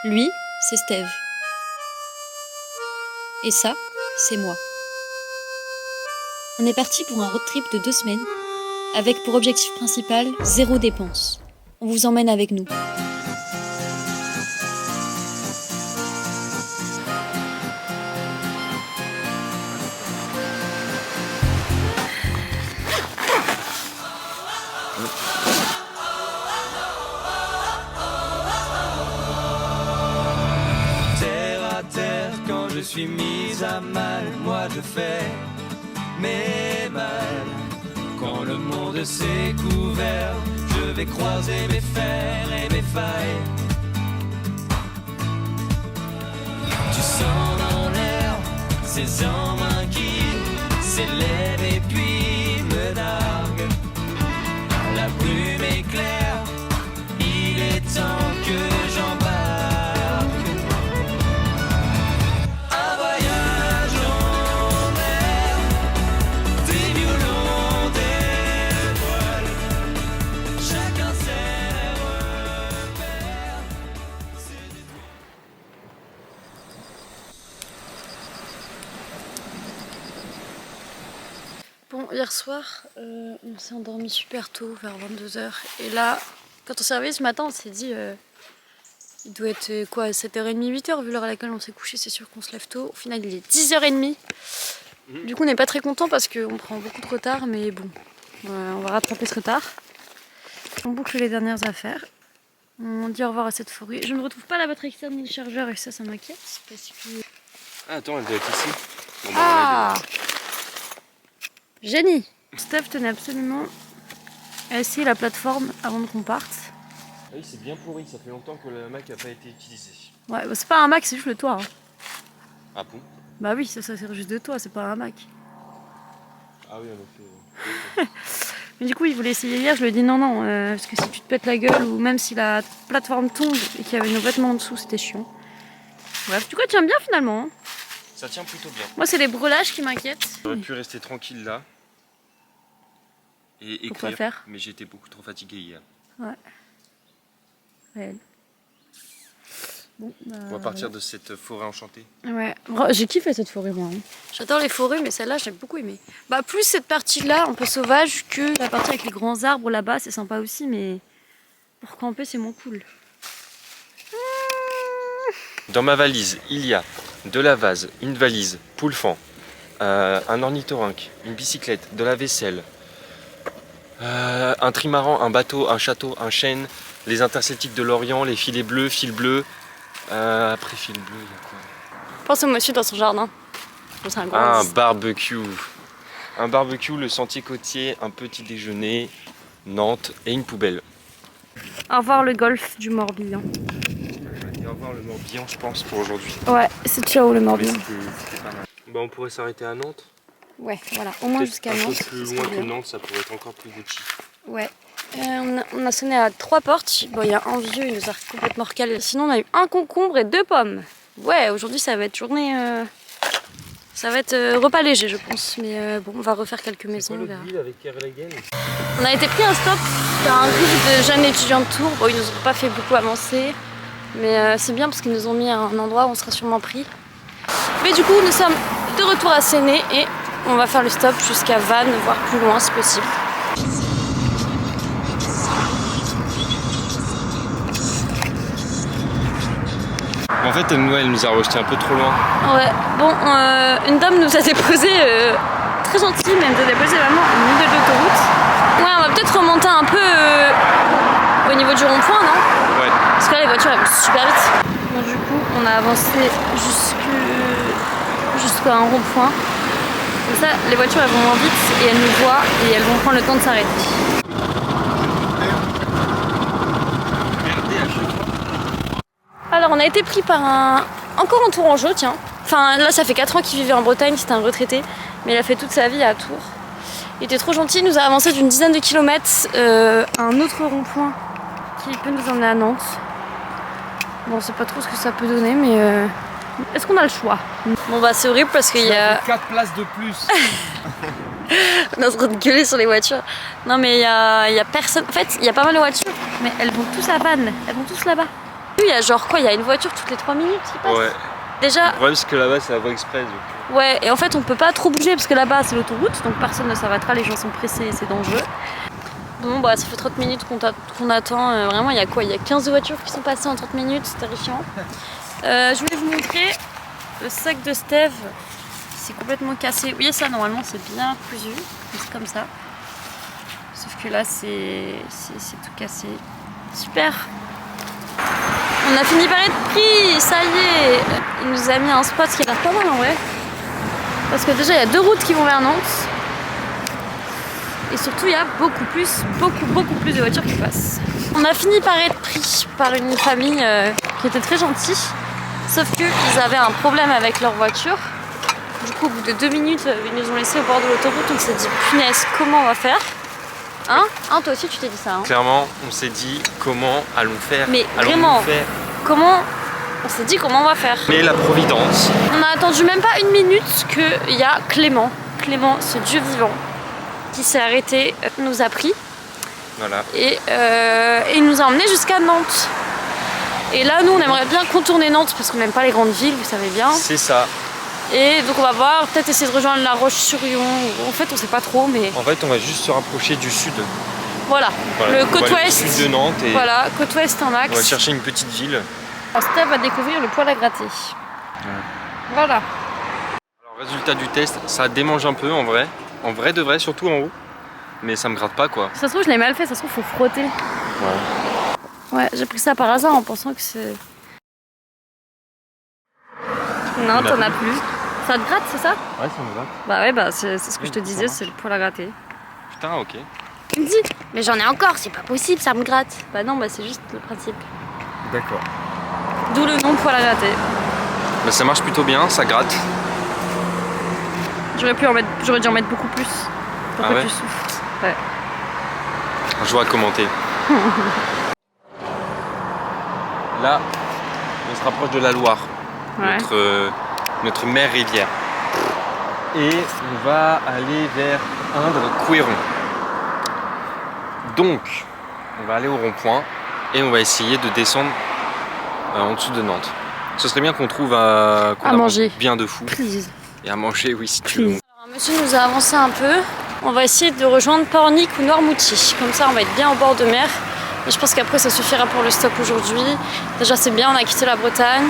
Lui, c'est Steve. Et ça, c'est moi. On est parti pour un road trip de 2 semaines, avec pour objectif principal 0 dépense. On vous emmène avec nous. Je suis mise à mal, moi je fais mes mal. Quand le monde s'est couvert, je vais croiser mes fers et mes failles. Tu sens dans l'air ces hommes qui s'élèvent et puis me narguent. La brume est claire, il est temps que j'embarque. Bon, hier soir, on s'est endormi super tôt, vers 22h. Et là, quand on s'est réveillé ce matin, on s'est dit, il doit être quoi, 7h30, 8h, vu l'heure à laquelle on s'est couché, c'est sûr qu'on se lève tôt. Au final, il est 10h30. Du coup, on n'est pas très content parce qu'on prend beaucoup de retard, mais bon, on va rattraper ce retard. On boucle les dernières affaires. On dit au revoir à cette forêt. Je ne retrouve pas la batterie externe ni le chargeur, et ça m'inquiète. Parce que... Ah, attends, elle doit être ici. Bon, ah, génie! Steph tenait absolument à essayer la plateforme avant qu'on parte. Ah oui, c'est bien pourri, ça fait longtemps que le Mac n'a pas été utilisé. Ouais, bah c'est pas un Mac, c'est juste le toit. Hein. Ah bon? Bah oui, ça sert juste de toit, c'est pas un Mac. Ah oui, en effet. Mais du coup, il voulait essayer hier, je lui ai dit non, parce que si tu te pètes la gueule ou même si la plateforme tombe et qu'il y avait nos vêtements en dessous, c'était chiant. Bref, du coup, elle tient bien finalement. Hein. Ça tient plutôt bien. Moi, c'est les brelages qui m'inquiètent. J'aurais pu rester tranquille là et pourquoi écrire, faire, mais j'étais beaucoup trop fatigué hier. Ouais. Réel. Bon, bah, On va partir de cette forêt enchantée. Ouais, j'ai kiffé cette forêt moi. Hein. J'adore les forêts, mais celle-là, j'ai beaucoup aimé. Bah, plus cette partie-là, un peu sauvage, que la partie avec les grands arbres là-bas, c'est sympa aussi, mais pour camper, c'est moins cool. Dans ma valise, il y a de la vase, une valise, poule-fan, un ornithorynque, une bicyclette, de la vaisselle, un trimaran, un bateau, un château, un chêne, les interceltiques de l'Orient, les filets bleus, fils bleus. Après fil bleu, il y a quoi? Pense au monsieur dans son jardin. C'est un gros Un barbecue. Un barbecue, le sentier côtier, un petit déjeuner, Nantes et une poubelle. Au revoir le golfe du Morbihan. Et au revoir le Morbihan, je pense, pour aujourd'hui. Ouais, c'est ciao le Morbihan. C'était pas mal. Bah, on pourrait s'arrêter à Nantes. Ouais, voilà, au moins jusqu'à Nantes. Un peu plus loin que Nantes, ça pourrait être encore plus Gucci. Ouais. On a sonné à 3 portes. Bon, il y a un vieux, il nous a complètement recalé. Sinon, on a eu un concombre et 2 pommes. Ouais, aujourd'hui, ça va être journée... Ça va être repas léger, je pense. Mais bon, on va refaire quelques maisons. Avec Erlegen. On a été pris un stop par un groupe de jeunes étudiants de Tours. Bon, ils nous ont pas fait beaucoup avancer. Mais c'est bien parce qu'ils nous ont mis à un endroit où on sera sûrement pris. Mais du coup, nous sommes de retour à Séné et on va faire le stop jusqu'à Vannes, voire plus loin si possible. En fait, elle nous a rejeté un peu trop loin. Ouais, bon, une dame nous a déposé, très gentille, mais elle nous a déposé vraiment au milieu de l'autoroute. Ouais, on va peut-être remonter un peu au niveau du rond-point, non? Ouais. Parce que là, les voitures elles vont super vite. Bon, du coup, on a avancé jusqu'à un rond-point. Comme ça, les voitures elles vont moins vite et elles nous voient et elles vont prendre le temps de s'arrêter. Alors on a été pris par encore un Tourangeau, tiens. Enfin là ça fait 4 ans qu'il vivait en Bretagne, c'était un retraité. Mais il a fait toute sa vie à Tours. Il était trop gentil, il nous a avancé d'une dizaine de kilomètres un autre rond-point qui peut nous emmener à Nantes. Bon, on sait pas trop ce que ça peut donner, mais est-ce qu'on a le choix? Bon bah c'est horrible parce qu'il y a... 4 places de plus. On est en train de gueuler sur les voitures. Non mais il y a personne. En fait, il y a pas mal de voitures, mais elles vont tous à Vannes. Elles vont tous là-bas. Il y a genre quoi, il y a une voiture toutes les 3 minutes qui passe. Ouais. Déjà. Le problème c'est que là-bas c'est la voie express. Donc... Ouais, et en fait on peut pas trop bouger parce que là-bas c'est l'autoroute, donc personne ne s'arrêtera, les gens sont pressés et c'est dangereux. Bon bah ça fait 30 minutes qu'on attend, vraiment il y a quoi? Il y a 15 voitures qui sont passées en 30 minutes, c'est terrifiant. Je voulais vous montrer le sac de Steve, c'est complètement cassé. Vous voyez ça, normalement c'est bien cousu, c'est comme ça. Sauf que là c'est tout cassé. Super! On a fini par être pris, ça y est! Il nous a mis un spot qui a l'air pas mal en vrai. Parce que déjà il y a 2 routes qui vont vers Nantes. Et surtout il y a beaucoup plus de voitures qui passent. On a fini par être pris par une famille qui était très gentille. Sauf qu'ils avaient un problème avec leur voiture. Du coup au bout de 2 minutes ils nous ont laissés au bord de l'autoroute. On s'est dit punaise, comment on va faire? Hein, toi aussi tu t'es dit ça hein? Clairement, on s'est dit comment allons faire. Mais vraiment, comment on s'est dit comment on va faire. Mais la providence. On a attendu même pas 1 minute qu'il y a Clément, ce dieu vivant, qui s'est arrêté, nous a pris. Voilà. Et il nous a emmenés jusqu'à Nantes. Et là, nous, on aimerait bien contourner Nantes parce qu'on n'aime pas les grandes villes, vous savez bien. C'est ça. Et donc on va voir, peut-être essayer de rejoindre La Roche-sur-Yon. En fait, on sait pas trop, mais En fait, on va juste se rapprocher du sud. voilà. Le côte on va aller ouest. au sud de Nantes et Voilà, côte ouest en axe. on va chercher une petite ville. Alors, Steve va découvrir le poêle à gratter. Voilà. Alors, résultat du test, ça démange un peu en vrai. En vrai de vrai, surtout en haut. Mais ça me gratte pas quoi. Ça se trouve, je l'ai mal fait, ça se trouve, faut frotter. Ouais, j'ai pris ça par hasard en pensant que c'est. Non, t'en as plus. Ça te gratte, c'est ça? Ouais, ça me gratte. Bah ouais, bah c'est ce que Oui, je te ça disais, marche. c'est le poêle à gratter. Putain, ok. Tu me dis, mais j'en ai encore, c'est pas possible, ça me gratte. Bah non, bah c'est juste le principe. D'accord. D'où le nom poêle à gratter. Bah, ça marche plutôt bien, ça gratte. J'aurais dû en mettre beaucoup plus. Pour Ah que ouais tu souffles. Ouais. Un jour à commenter. Là, on se rapproche de la Loire, Ouais. notre mère rivière. Et on va aller vers Indre-Couëron. Donc, on va aller au rond-point et on va essayer de descendre en dessous de Nantes. Ce serait bien qu'on trouve à manger. bien de fou. Please. Et à manger, oui, si tu veux. Alors, un monsieur nous a avancé un peu. On va essayer de rejoindre Pornic ou Noirmoutier. Comme ça, on va être bien au bord de mer. Et je pense qu'après, ça suffira pour le stop aujourd'hui. Déjà, c'est bien, on a quitté la Bretagne.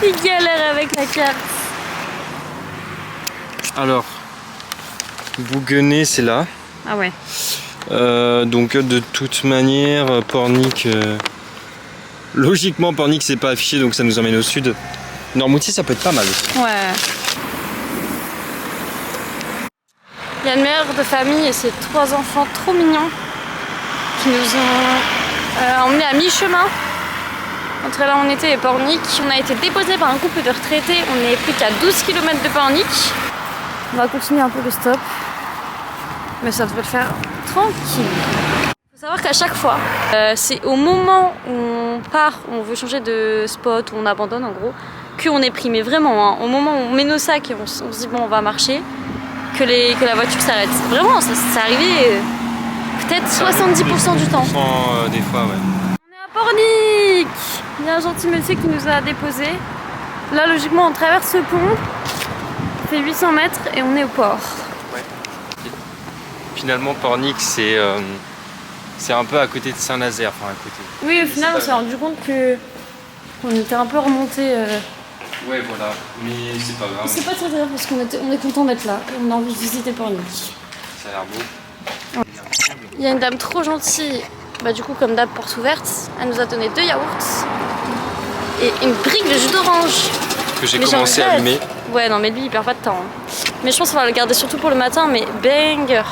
Il galère avec la carte. Alors, Bouguenais, c'est là. Ah ouais. Donc de toute manière, Pornic, logiquement Pornic c'est pas affiché donc ça nous emmène au sud. Noirmoutier ça peut être pas mal aussi. Ouais. Il y a une mère de famille et ses 3 enfants trop mignons qui nous ont emmenés à mi-chemin entre là où on était et Pornic. On a été déposés par un couple de retraités, on n'est plus qu'à 12 km de Pornic. On va continuer un peu le stop, mais ça devrait le faire tranquille. Il faut savoir qu'à chaque fois, c'est au moment où on part, où on veut changer de spot, où on abandonne en gros, qu'on est pris. Mais vraiment, hein, au moment où on met nos sacs et on se dit bon on va marcher, que la voiture s'arrête. Vraiment, ça c'est arrivé peut-être 70% du temps. Des fois, ouais. On est à Pornic. Il y a un gentil monsieur qui nous a déposés. Là, logiquement, on traverse ce pont. On fait 800 mètres et on est au port. Ouais. Finalement, Pornic, c'est un peu à côté de Saint-Nazaire. Enfin, à côté. Oui, au final, on s'est rendu compte que on était un peu remonté. Ouais, voilà. Mais c'est pas grave. C'est pas très grave parce qu'on est content d'être là. On a envie de visiter Pornic. Ça a l'air beau. Il y a une dame trop gentille. Bah, du coup, comme d'hab, porte ouverte. Elle nous a donné 2 yaourts et une brique de jus d'orange. Que j'ai Mais commencé j'en à rêve. allumer. Ouais, non, mais lui, il perd pas de temps. Hein. Mais je pense qu'on va le garder surtout pour le matin, mais banger.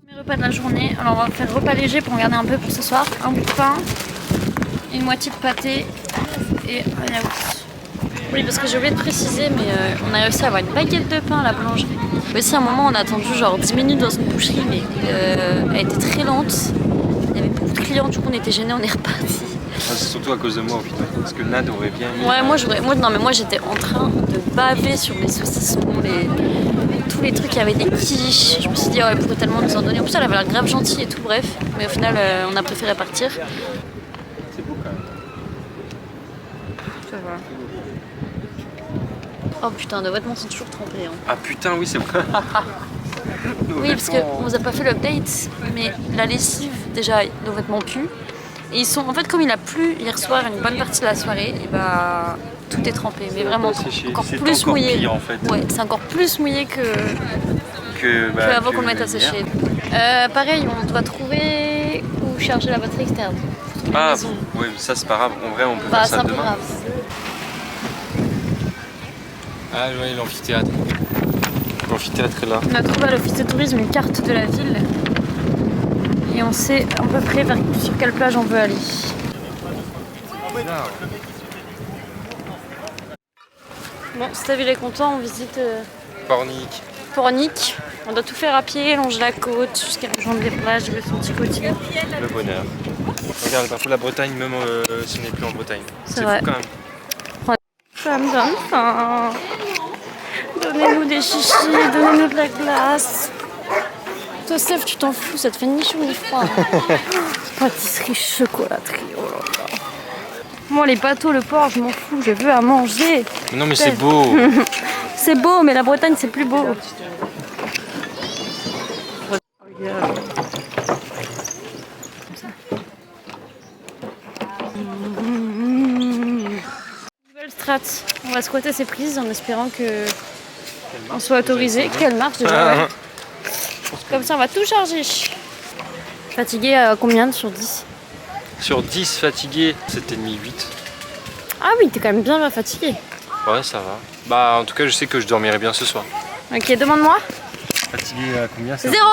Premier repas de la journée. Alors, on va faire repas léger pour en garder un peu pour ce soir. Un bout de pain, une moitié de pâté et un yaourt. Oui, parce que j'ai oublié de préciser, mais on a réussi à avoir une baguette de pain à la boulangerie. Aussi, à un moment, on a attendu genre 10 minutes dans une boucherie, mais elle était très lente. Il y avait beaucoup de clients, du coup, on était gênés, on est reparti. C'est surtout à cause de moi, au final. Parce que Nad aurait bien aimé. Ouais, moi j'étais en train de baver sur les saucissons, tous les trucs, il y avait des quiches. Je me suis dit, oh, elle pourrait tellement nous en donner. En plus, elle avait l'air grave gentille et tout, bref. Mais au final, on a préféré partir. C'est beau quand même. Ça va. Oh putain, nos vêtements sont toujours trempés. Hein. Ah putain, oui, c'est vrai. Oui, parce qu'on nous a pas fait l'update, mais la lessive, déjà, nos vêtements puent. Et ils sont, en fait, comme il a plu hier soir, une bonne partie de la soirée, et bah tout est trempé, mais vraiment encore plus mouillé. Pire, en fait. Ouais, c'est encore plus mouillé que avant qu'on le mette à sécher. Pareil, on doit trouver où charger la batterie externe. Ah, oui, ça c'est pas grave. En vrai, on peut Bah, faire c'est ça un peu demain. grave. Ah, oui, l'amphithéâtre. L'amphithéâtre est là. On a trouvé à l'office de tourisme une carte de la ville. Et on sait à peu près sur quelle plage on veut aller. Bon, si ta ville est content, on visite Pornic. Pornic. On doit tout faire à pied, longer la côte jusqu'à rejoindre les plages de son petit côtier. Le bonheur. Regarde, parfois la Bretagne, même si on n'est plus en Bretagne. C'est vrai. Fou quand même. Ça me donne faim. Donnez-nous des chichis, donnez-nous de la glace. Toi, Steph, tu t'en fous, ça te fait ni chaud ni froid. Pâtisserie, chocolaterie, oh là là. Moi, les bateaux, le port, je m'en fous, je veux à manger. Mais non, mais c'est beau. C'est beau, mais la Bretagne, c'est plus beau. Nouvelle strat. On va squatter ces prises en espérant que on soit autorisé. Qu'elle marche déjà, ouais. Comme ça, on va tout charger. Fatigué à combien sur 10? Sur 10 fatigué, 7,5, 8. Ah oui, t'es quand même bien fatigué. Ouais, ça va. Bah, en tout cas, je sais que je dormirai bien ce soir. Ok, demande-moi. Fatigué à combien ça? 0.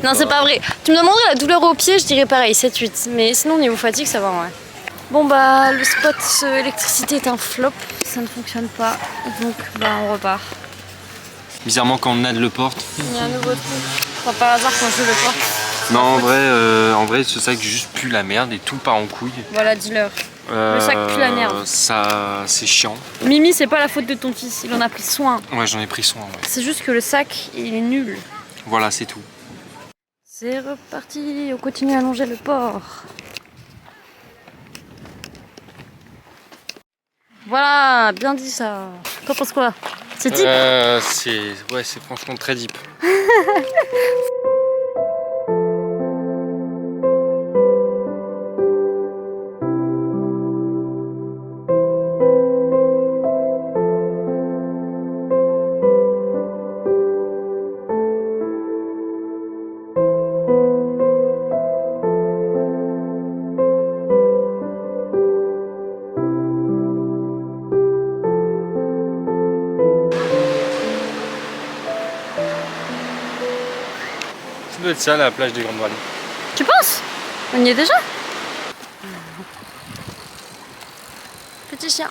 Non, c'est pas vrai. Tu me demanderais la douleur au pied, je dirais pareil, 7-8. Mais sinon, niveau fatigue, ça va, ouais. Bon, bah, le spot électricité est un flop. Ça ne fonctionne pas. Donc, bah, on repart. Bizarrement, quand Nad le porte. Il y a un nouveau truc. Enfin, par hasard, quand je le porte. Non, en vrai, ce sac juste pue la merde et tout part en couille. Voilà, dis-leur. Le sac pue la merde. Ça, c'est chiant. Mimi, c'est pas la faute de ton fils. Il en a pris soin. Ouais, j'en ai pris soin, ouais. C'est juste que le sac, il est nul. Voilà, c'est tout. C'est reparti. On continue à longer le port. Voilà, bien dit ça. T'en penses quoi? C'est deep? C'est franchement très deep. Ça doit être ça, la plage des Grandes Vallées. Tu penses? On y est déjà? Petit chien.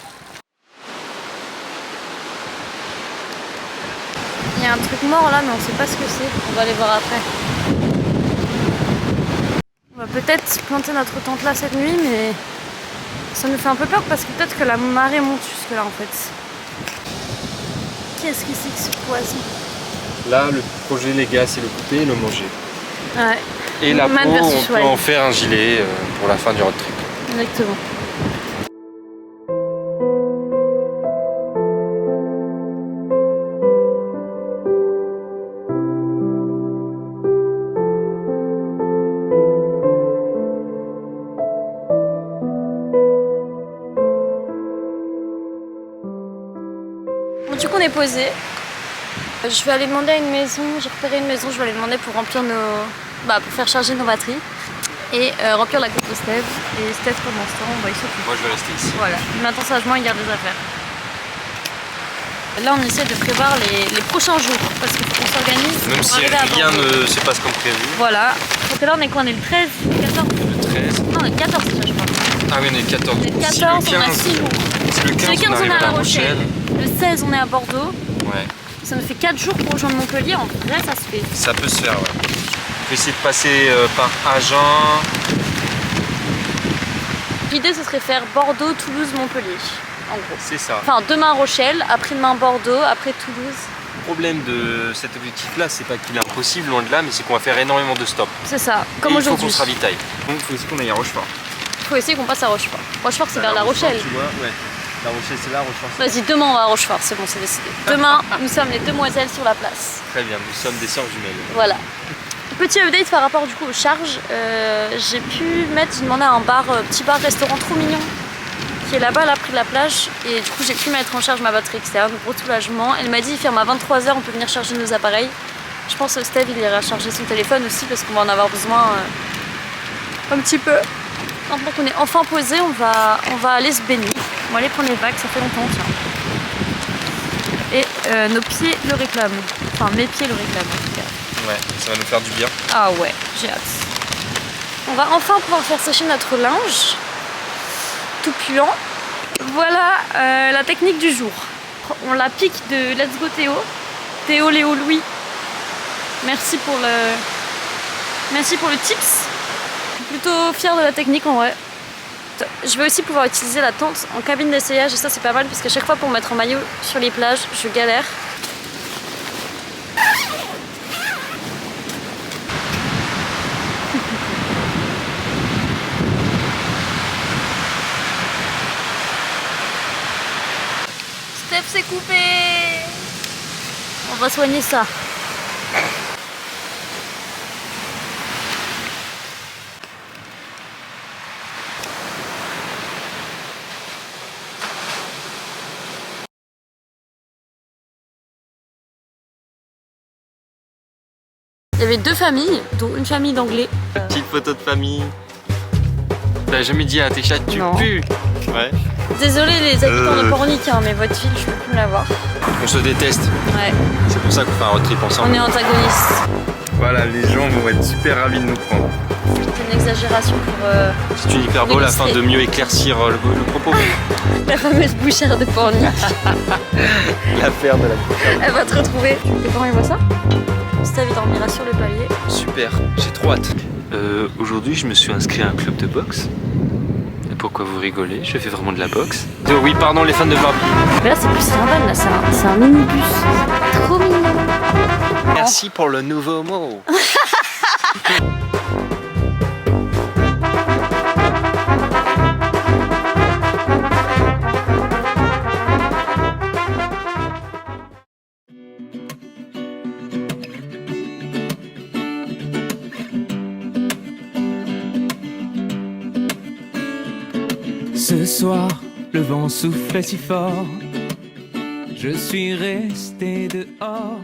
Il y a un truc mort là, mais on sait pas ce que c'est. On va aller voir après. On va peut-être planter notre tente là cette nuit, mais ça nous fait un peu peur parce que peut-être que la marée monte jusque là en fait. Qu'est-ce que c'est que ce poisson? Là, le projet, les gars, c'est le couper et le manger. Ouais. Et la peau, Man on versus peut wild. en faire un gilet pour la fin du road trip. Exactement. Bon, du coup, on est posé. Je vais aller demander à une maison, j'ai repéré une maison, je vais aller demander pour remplir pour faire charger nos batteries et remplir la coupe de Steph. Et Steph, pendant ce temps, il s'occupe. Moi, je vais rester ici. Voilà, il m'attend sagement, il garde les affaires. Là, on essaie de prévoir les prochains jours parce qu'il faut qu'on s'organise. Même pour si arriver à rien Bordeaux. ne se passe comme prévu. Voilà. Donc là, on est quoi? On est le 13, le 14? Le 13. Non, on est le 14 déjà, je crois. Ah oui, on est le 14. On est le 14, Si le 15, on a 6 jours. Si le 15, Le 15, on arrive on est à à La Rochelle. Le 16, on est à Bordeaux. Ouais. Ça nous fait 4 jours pour rejoindre Montpellier. En vrai, ça se fait. Ça peut se faire, ouais. On peut essayer de passer par Agen. L'idée, ce serait faire Bordeaux, Toulouse, Montpellier. En gros. C'est ça. Enfin, demain Rochelle, après-demain Bordeaux, après Toulouse. problème de cet objectif-là, c'est pas qu'il est impossible, loin de là, mais c'est qu'on va faire énormément de stops. C'est ça, comme Et il faut aujourd'hui. qu'on se ravitaille. Donc il faut aussi qu'on aille à Rochefort. Il faut essayer qu'on passe à Rochefort. Rochefort, c'est vers La Rochelle. Tu vois, ouais. La Rochelle, c'est là, Rochefort, c'est là. Vas-y, demain on va à Rochefort, c'est bon, c'est décidé. Demain, nous sommes les demoiselles sur la place. Très bien, nous sommes des sœurs jumelles. Voilà. Petit update par rapport du coup aux charges. J'ai demandé à un bar, petit bar restaurant trop mignon qui est là-bas, là près de la plage, et du coup j'ai pu mettre en charge ma batterie, c'était un gros soulagement. Elle m'a dit il ferme à 23h, on peut venir charger nos appareils. Je pense que Steve il ira charger son téléphone aussi parce qu'on va en avoir besoin un petit peu. Maintenant qu'on est enfin posé, on va aller se baigner. On va aller prendre les vagues, ça fait longtemps tiens. Et nos pieds le réclament. Enfin mes pieds le réclament en tout cas. Ouais, ça va nous faire du bien. Ah ouais, j'ai hâte. On va enfin pouvoir faire sécher notre linge, tout puant. Voilà la technique du jour. On la pique de Let's Go Théo. Théo Léo Louis. Merci pour le tips. Je suis plutôt fière de la technique en vrai. Je vais aussi pouvoir utiliser la tente en cabine d'essayage et ça c'est pas mal parce qu'à chaque fois pour mettre en maillot sur les plages, je galère. Steph s'est coupé. On va soigner ça. Il y avait deux familles, dont une famille d'anglais. Petite photo de famille. T'as jamais dit à tes chats tu Non. pues? Ouais. Désolée les habitants de Pornic, hein, mais votre fille, je peux plus la voir. On se déteste. Ouais, C'est pour ça qu'on fait un road trip ensemble. on est antagonistes. Voilà, les gens vont être super ravis de nous prendre. C'est une exagération pour C'est une hyperbole afin de mieux éclaircir le propos. la fameuse bouchère de Pornic. L'affaire de la Elle va te retrouver. Tes parents ils voient ça? Steve il dormira sur le palier. Super, j'ai trop hâte. Aujourd'hui, je me suis inscrit à un club de boxe. Et pourquoi vous rigolez? Je fais vraiment de la boxe. Oh, oui, pardon, les fans de Barbie. Mais là c'est plus un van, là c'est un minibus. Trop mignon. Merci pour le nouveau mot. Ce soir, le vent soufflait si fort, je suis resté dehors.